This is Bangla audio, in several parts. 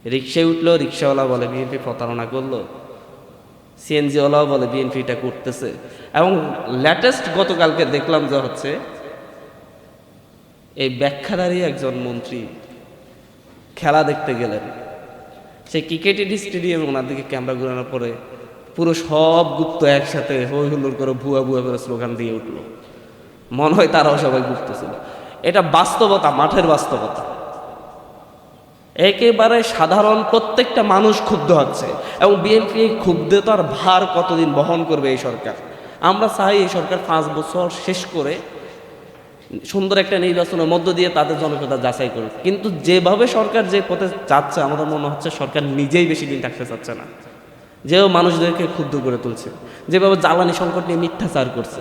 রিক্সায় উঠলো, রিক্সাওয়ালা বলে বিএনপি প্রতারণা করলো, সিএনজিওয়ালাও বলে বিএনপি এটা করতেছে। এবং লেটেস্ট গতকালকে দেখলাম যে হচ্ছে এই ব্যাখ্যাধারী একজন মন্ত্রী খেলা দেখতে গেলেন, সেই ক্রিকেটের স্টেডিয়ামে ওনার দিকে ক্যামেরা ঘুরানোর পরে পুরো সব গুপ্ত একসাথে হই হুল্লোড় করে ভুয়া ভুয়া করে স্লোগান দিয়ে উঠলো, মনে হয় তারাও সবাই গুপ্ত ছিল। এটা বাস্তবতা, মাঠের বাস্তবতা। একেবারে সাধারণ প্রত্যেকটা মানুষ ক্ষুব্ধ হচ্ছে, এবং বিএনপি ক্ষুব্ধতার ভার কতদিন বহন করবে এই সরকার? আমরা চাই এই সরকার 5 বছর শেষ করে সুন্দর একটা নির্বাচনের মধ্য দিয়ে তাদের জনপ্রিয়তা যাচাই করুক। কিন্তু যেভাবে সরকার যে পথে যাচ্ছে, আমাদের মনে হচ্ছে সরকার নিজেই বেশি দিন থাকতে চাচ্ছে না। যেও মানুষদেরকে ক্ষুব্ধ করে তুলছে, যেভাবে জ্বালানি সংকট নিয়ে মিথ্যাচার করছে।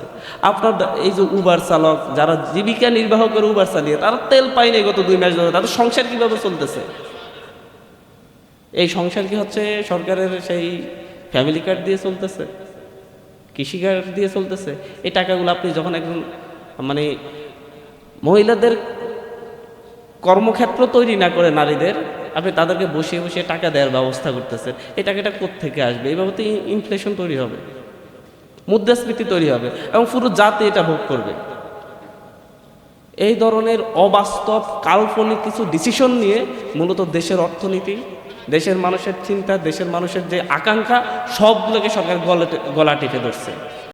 আপনার এই যে উবার চালক, যারা জীবিকা নির্বাহ করে উবার চালিয়ে, তারা তেল পায়নি গত 2 মাস ধরে, তাদের সংসার কিভাবে চলতেছে? এই সংসার কি হচ্ছে সরকারের সেই ফ্যামিলি কার্ড দিয়ে চলতেছে, কৃষি কার্ড দিয়ে চলতেছে? এই টাকাগুলো আপনি যখন একজন মানে মহিলাদের কর্মক্ষেত্র তৈরি না করে নারীদের, আপনি তাদেরকে বসিয়ে বসিয়ে টাকা দেওয়ার ব্যবস্থা করতেছেন, এই টাকাটা কোত্থেকে আসবে? এইভাবে তো ইনফ্লেশন তৈরি হবে, মুদ্রাস্ফীতি তৈরি হবে, এবং পুরো জাতি এটা ভোগ করবে। এই ধরনের অবাস্তব কাল্পনিক কিছু ডিসিশন নিয়ে মূলত দেশের অর্থনীতি, দেশের মানুষের চিন্তা, দেশের মানুষের যে আকাঙ্ক্ষা, সবগুলোকে সরকার গলা টিপে ধরছে।